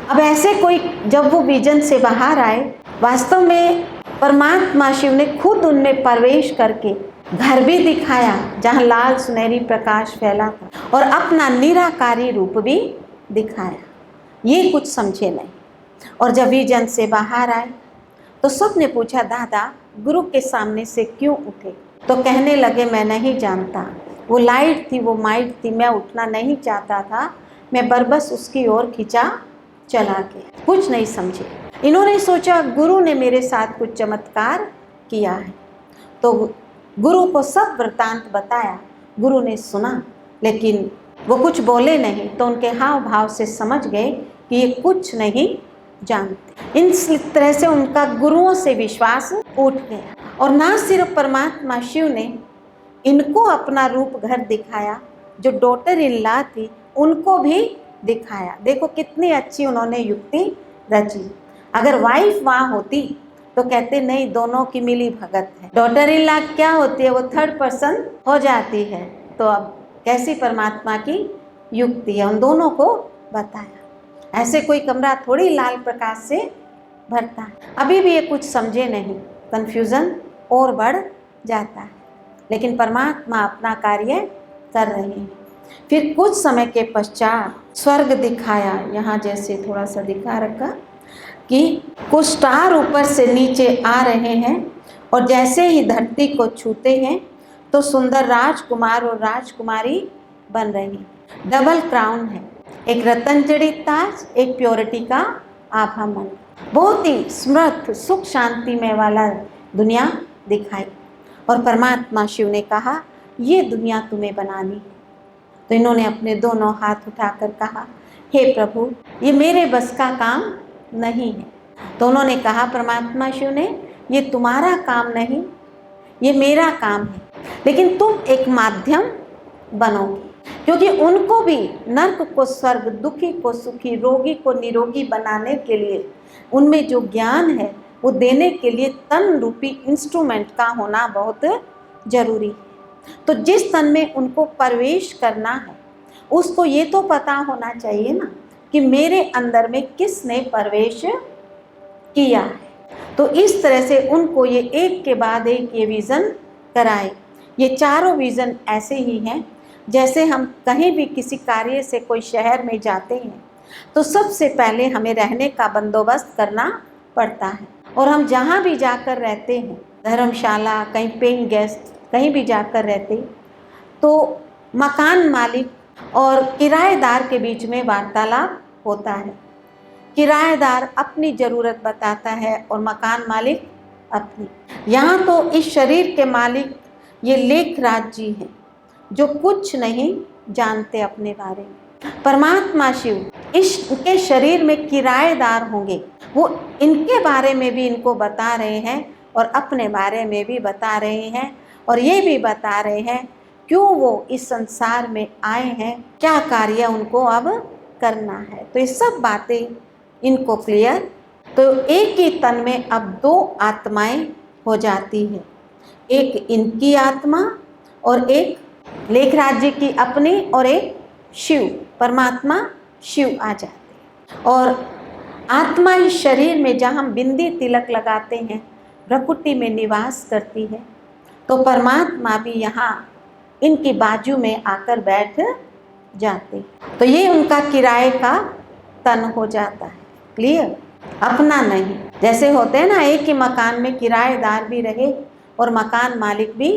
अब ऐसे कोई, जब वो विजन से बाहर आए, वास्तव में परमात्मा शिव ने खुद उनमें प्रवेश करके घर भी दिखाया जहाँ लाल सुनहरी प्रकाश फैला था, और अपना निराकारी रूप भी दिखाया। ये कुछ समझे नहीं। और जब विजन से बाहर आए तो सबने पूछा, दादा गुरु के सामने से क्यों उठे? तो कहने लगे, मैं नहीं जानता, वो लाइट थी, वो माइट थी, मैं उठना नहीं चाहता था, मैं बरबस उसकी ओर खिंचा चला गया। कुछ नहीं समझे। इन्होंने सोचा गुरु ने मेरे साथ कुछ चमत्कार किया है। तो गुरु को सब वृत्तांत बताया। गुरु ने सुना, लेकिन वो कुछ बोले नहीं, तो उनके हाव भाव से समझ गए कि ये कुछ नहीं जानते। इस तरह से उनका गुरुओं से विश्वास उठ गया। और ना सिर्फ परमात्मा शिव ने इनको अपना रूप घर दिखाया, जो डॉटर इन लॉ थी उनको भी दिखाया। देखो कितनी अच्छी उन्होंने युक्ति रची। अगर वाइफ वहाँ होती तो कहते नहीं, दोनों की मिली भगत है। डॉटर इन लॉ क्या होती है, वो थर्ड पर्सन हो जाती है। तो अब कैसी परमात्मा की युक्ति है, उन दोनों को बताया। ऐसे कोई कमरा थोड़ी लाल प्रकाश से भरता है। अभी भी ये कुछ समझे नहीं, कन्फ्यूज़न और बढ़ जाता है, लेकिन परमात्मा अपना कार्य कर रहे हैं। फिर कुछ समय के पश्चात स्वर्ग दिखाया। यहाँ जैसे थोड़ा सा दिखा रखा कि कुछ स्टार ऊपर से नीचे आ रहे हैं, और जैसे ही धरती को छूते हैं तो सुंदर राजकुमार और राजकुमारी बन रही हैं। डबल क्राउन है, एक रतन जड़ित ताज, एक प्योरिटी का आभा मन। बहुत ही समृद्ध सुख शांति में वाला दुनिया दिखाई। और परमात्मा शिव ने कहा ये दुनिया तुम्हें बनानी है। तो इन्होंने अपने दोनों हाथ उठाकर कहा, हे प्रभु ये मेरे बस का काम नहीं है। तो उन्होंने कहा परमात्मा शिव ने, ये तुम्हारा काम नहीं, ये मेरा काम है, लेकिन तुम एक माध्यम बनोगे। क्योंकि उनको भी नर्क को स्वर्ग, दुखी को सुखी, रोगी को निरोगी बनाने के लिए उनमें जो ज्ञान है वो देने के लिए तन रूपी इंस्ट्रूमेंट का होना बहुत जरूरी है। तो जिस तन में उनको प्रवेश करना है उसको ये तो पता होना चाहिए ना कि मेरे अंदर में किसने प्रवेश किया है। तो इस तरह से उनको ये एक के बाद एक ये विज़न कराए। ये चारों विज़न ऐसे ही हैं, जैसे हम कहीं भी किसी कार्य से कोई शहर में जाते हैं तो सबसे पहले हमें रहने का बंदोबस्त करना पड़ता है। और हम जहाँ भी जाकर रहते हैं, धर्मशाला, कहीं पेइंग गेस्ट, कहीं भी जाकर रहते, तो मकान मालिक और किराएदार के बीच में वार्तालाप होता है। किराएदार अपनी ज़रूरत बताता है और मकान मालिक अपनी। यहाँ तो इस शरीर के मालिक ये लेखराज जी हैं, जो कुछ नहीं जानते अपने बारे में। परमात्मा शिव इसके शरीर में किराएदार होंगे, वो इनके बारे में भी इनको बता रहे हैं और अपने बारे में भी बता रहे हैं, और ये भी बता रहे हैं क्यों वो इस संसार में आए हैं, क्या कार्य उनको अब करना है। तो ये सब बातें इनको क्लियर। तो एक ही तन में अब दो आत्माएं हो जाती है, एक इनकी आत्मा और एक लेखराज जी की अपनी, और एक शिव परमात्मा शिव आ जाते हैं। और आत्मा इस शरीर में जहाँ हम बिंदी तिलक लगाते हैं भ्रकुटी में निवास करती है, तो परमात्मा भी यहाँ इनकी बाजू में आकर बैठ जाते। तो ये उनका किराए का तन हो जाता है। क्लियर? अपना नहीं। जैसे होते हैं ना, एक ही मकान में किराएदार भी रहे और मकान मालिक भी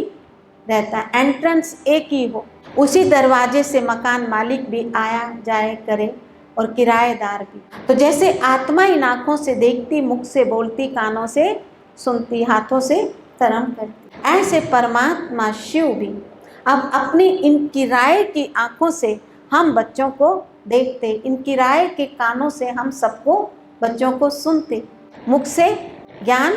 रहता है, एंट्रेंस एक ही हो, उसी दरवाजे से मकान मालिक भी आया जाए करे और किराएदार भी। तो जैसे आत्मा इन आँखों से देखती, मुख से बोलती, कानों से सुनती, हाथों से कर्म करती, ऐसे परमात्मा शिव भी अब अपनी इन किराए की आँखों से हम बच्चों को देखते, इन किराए के कानों से हम सबको बच्चों को सुनते, मुख से ज्ञान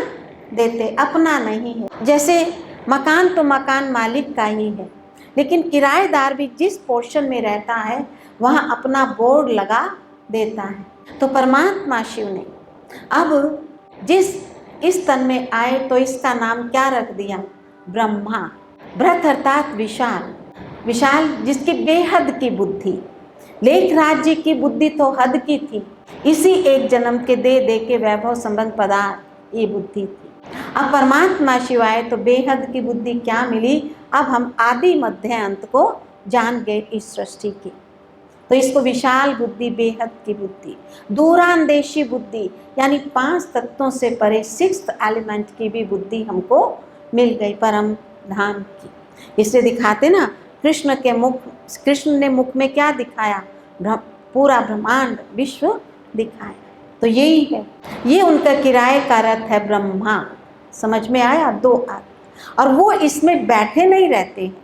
देते, अपना नहीं है। जैसे मकान तो मकान मालिक का ही है, लेकिन किराएदार भी जिस पोर्शन में रहता है वहाँ अपना बोर्ड लगा देता है। तो परमात्मा शिव ने अब जिस इस तन में आए तो इसका नाम क्या रख दिया? ब्रह्मा। बृहत अर्थात विशाल, विशाल जिसकी बेहद की बुद्धि। लेखराज जी की बुद्धि तो हद की थी, इसी एक जन्म के दे के वैभव संबंध पदार्थ ये बुद्धि थी। अब परमात्मा शिवाय तो बेहद की बुद्धि क्या मिली? अब हम आदि मध्य अंत को जान गए इस सृष्टि की। तो इसको विशाल बुद्धि, बेहद की बुद्धि, दूरांदेशी बुद्धि, यानी 5 तत्वों से परे 6th एलिमेंट की भी बुद्धि हमको मिल गई, परम धाम की। इसलिए दिखाते ना, कृष्ण ने मुख में क्या दिखाया? पूरा ब्रह्मांड विश्व दिखाया। तो यही है, ये उनका किराए का रथ है ब्रह्मा। समझ में आया? 2 आत्मा। और वो इसमें बैठे नहीं रहते हैं,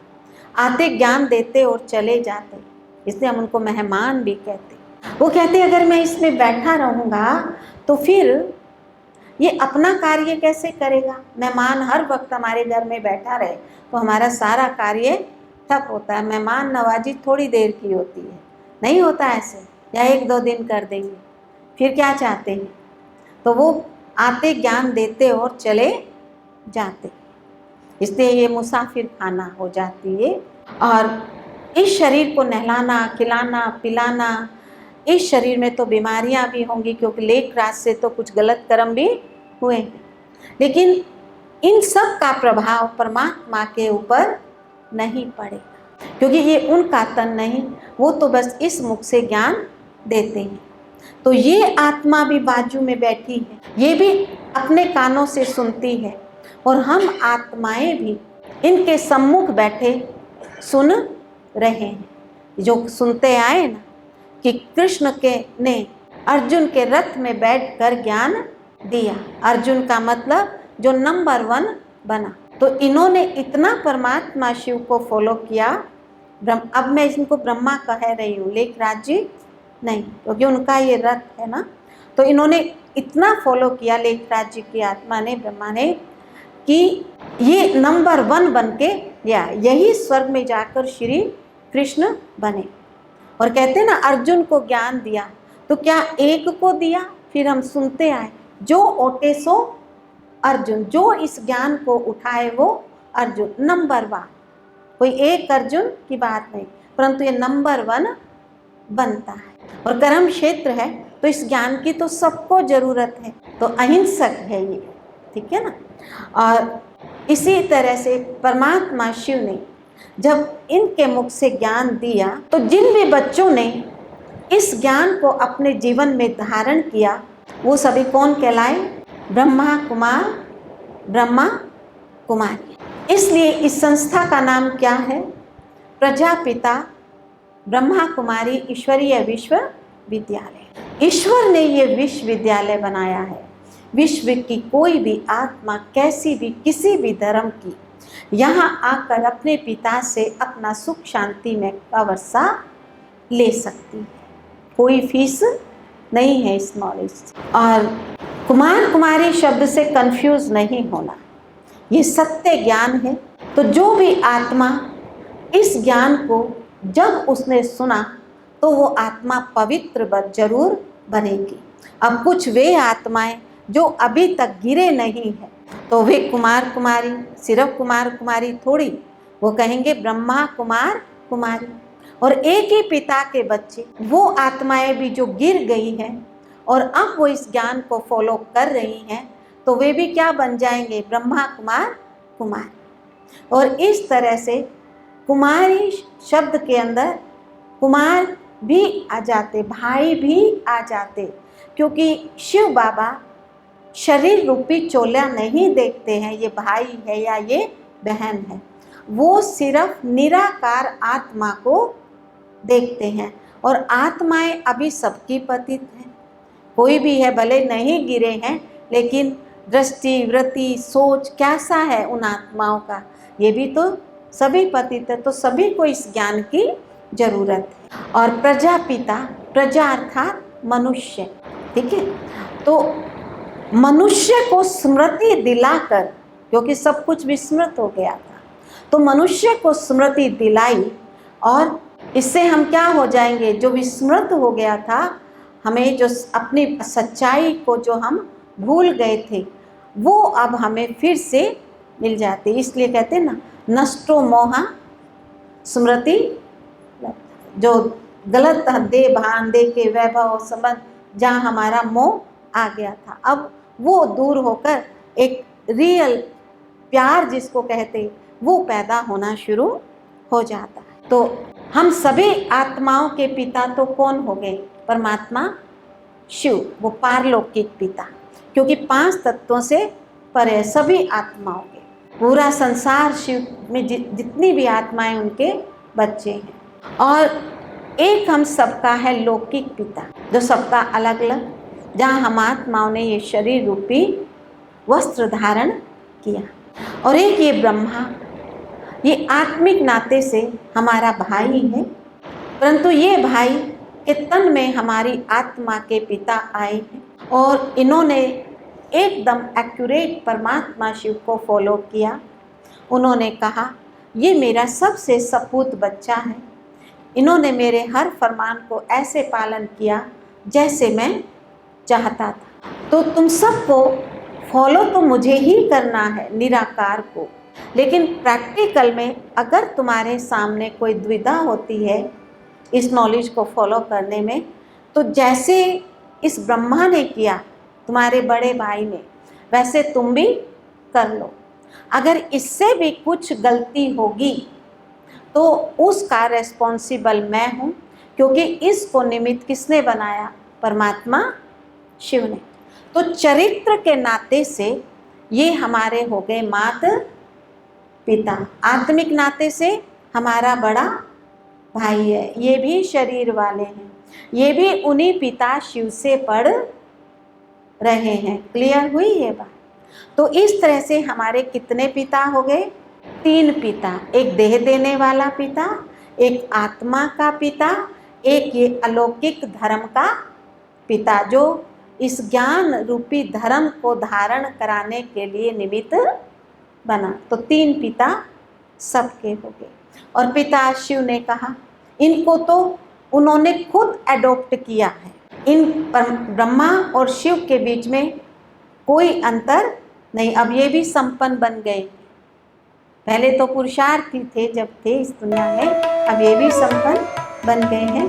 आते ज्ञान देते और चले जाते, इसलिए हम उनको मेहमान भी कहते हैं। वो कहते हैं अगर मैं इसमें बैठा रहूँगा तो फिर ये अपना कार्य कैसे करेगा। मेहमान हर वक्त हमारे घर में बैठा रहे तो हमारा सारा कार्य ठप होता है। मेहमान नवाजी थोड़ी देर की होती है, नहीं होता ऐसे, या 1-2 दिन कर देंगे, फिर क्या चाहते हैं। तो वो आते ज्ञान देते और चले जाते, इसलिए ये मुसाफिर खाना हो जाती है। और इस शरीर को नहलाना खिलाना पिलाना, इस शरीर में तो बीमारियां भी होंगी क्योंकि लेख रात से तो कुछ गलत कर्म भी हुए हैं, लेकिन इन सब का प्रभाव परमात्मा के ऊपर नहीं पड़ेगा क्योंकि ये उनका तन नहीं, वो तो बस इस मुख से ज्ञान देते हैं। तो ये आत्मा भी बाजू में बैठी है, ये भी अपने कानों से सुनती है और हम आत्माएं भी इनके सम्मुख बैठे सुन रहे हैं। जो सुनते आए ना कि कृष्ण के ने अर्जुन के रथ में बैठकर ज्ञान दिया, अर्जुन का मतलब जो नंबर 1 बना, तो इन्होंने इतना परमात्मा शिव को फॉलो किया। अब मैं इनको ब्रह्मा कह रही हूँ, लेखराज जी नहीं, क्योंकि उनका ये रथ है ना, तो इन्होंने इतना फॉलो किया लेखराज जी की आत्मा ने, ब्रह्मा ने, कि ये नंबर 1 बन के या यही स्वर्ग में जाकर श्री कृष्ण बने। और कहते ना अर्जुन को ज्ञान दिया, तो क्या एक को दिया, फिर हम सुनते आए जो ओटे सो अर्जुन, जो इस ज्ञान को उठाए वो अर्जुन, नंबर 1, कोई एक अर्जुन की बात नहीं, परंतु ये नंबर 1 बनता है। और कर्म क्षेत्र है तो इस ज्ञान की तो सबको जरूरत है, तो अहिंसक है ये, ठीक है ना। और इसी तरह से परमात्मा शिव ने जब इनके मुख से ज्ञान दिया तो जिन भी बच्चों ने इस ज्ञान को अपने जीवन में धारण किया वो सभी कौन कहलाए, ब्रह्मा कुमार ब्रह्मा कुमारी। इसलिए इस संस्था का नाम क्या है, प्रजापिता ब्रह्मा कुमारी ईश्वरीय विश्वविद्यालय। ईश्वर ने ये विश्वविद्यालय बनाया है। विश्व की कोई भी आत्मा कैसी भी किसी भी धर्म की यहाँ आकर अपने पिता से अपना सुख शांति में का वर्षा ले सकती है, कोई फीस नहीं है इस नॉलेज। और कुमार कुमारी शब्द से कंफ्यूज नहीं होना, ये सत्य ज्ञान है। तो जो भी आत्मा इस ज्ञान को जब उसने सुना तो वो आत्मा पवित्र जरूर बनेगी। अब कुछ वे आत्माएं जो अभी तक गिरे नहीं हैं तो वे कुमार कुमारी, सिर्फ कुमार कुमारी थोड़ी, वो कहेंगे ब्रह्मा कुमार कुमारी। और एक ही पिता के बच्चे वो आत्माएं भी जो गिर गई हैं और अब वो इस ज्ञान को फॉलो कर रही हैं तो वे भी क्या बन जाएंगे, ब्रह्मा कुमार कुमारी। और इस तरह से कुमारी शब्द के अंदर कुमार भी आ जाते, भाई भी आ जाते, क्योंकि शिव बाबा शरीर रूपी चोला नहीं देखते हैं ये भाई है या ये बहन है, वो सिर्फ निराकार आत्मा को देखते हैं। और आत्माएं अभी सबकी पतित हैं, कोई भी है भले नहीं गिरे हैं लेकिन दृष्टि वृत्ति सोच कैसा है उन आत्माओं का, ये भी तो सभी पतित है। तो सभी को इस ज्ञान की जरूरत है। और प्रजापिता, प्रजा अर्थात मनुष्य, ठीक है। तो मनुष्य को स्मृति दिलाकर, क्योंकि सब कुछ विस्मृत हो गया था, तो मनुष्य को स्मृति दिलाई और इससे हम क्या हो जाएंगे, जो विस्मृत हो गया था, हमें जो अपनी सच्चाई को जो हम भूल गए थे वो अब हमें फिर से मिल जाती। इसलिए कहते हैं ना, नष्टो मोहा स्मृति, जो गलत दे भान दे के वैभव संबंध जहाँ हमारा मोह आ गया था, अब वो दूर होकर एक रियल प्यार जिसको कहते वो पैदा होना शुरू हो जाता है। तो हम सभी आत्माओं के पिता तो कौन हो गए, परमात्मा शिव, वो पारलौकिक पिता, क्योंकि 5 तत्वों से परे सभी आत्माओं के, पूरा संसार शिव में जितनी भी आत्माएं उनके बच्चे हैं। और एक हम सबका है लौकिक पिता, जो सबका अलग अलग, जहाँ हम आत्माओं ने ये शरीर रूपी वस्त्र धारण किया। और एक ये ब्रह्मा, ये आत्मिक नाते से हमारा भाई है, परंतु ये भाई के तन में हमारी आत्मा के पिता आए हैं और इन्होंने एकदम एक्यूरेट परमात्मा शिव को फॉलो किया। उन्होंने कहा ये मेरा सबसे सपूत बच्चा है, इन्होंने मेरे हर फरमान को ऐसे पालन किया जैसे मैं चाहता था, तो तुम सबको फॉलो तो मुझे ही करना है, निराकार को। लेकिन प्रैक्टिकल में अगर तुम्हारे सामने कोई दुविधा होती है इस नॉलेज को फॉलो करने में, तो जैसे इस ब्रह्मा ने किया तुम्हारे बड़े भाई ने, वैसे तुम भी कर लो। अगर इससे भी कुछ गलती होगी तो उसका रेस्पॉन्सिबल मैं हूँ, क्योंकि इसको निमित्त किसने बनाया? परमात्मा शिव ने। तो चरित्र के नाते से ये हमारे हो गए माता पिता, आत्मिक नाते से हमारा बड़ा भाई है, ये भी शरीर वाले हैं, ये भी उन्हीं पिता शिव से पढ़ रहे हैं। क्लियर हुई ये बात? तो इस तरह से हमारे कितने पिता हो गए? 3 पिता, एक देह देने वाला पिता, एक आत्मा का पिता, एक ये अलौकिक धर्म का पिता जो इस ज्ञान रूपी धर्म को धारण कराने के लिए निमित्त बना। तो 3 पिता सबके हो गए। और पिता शिव ने कहा इनको तो उन्होंने खुद एडॉप्ट किया है, इन ब्रह्मा और शिव के बीच में कोई अंतर नहीं। अब ये भी संपन्न बन गए, पहले तो पुरुषार्थी थे जब थे इस दुनिया में, अब ये भी संपन्न बन गए हैं।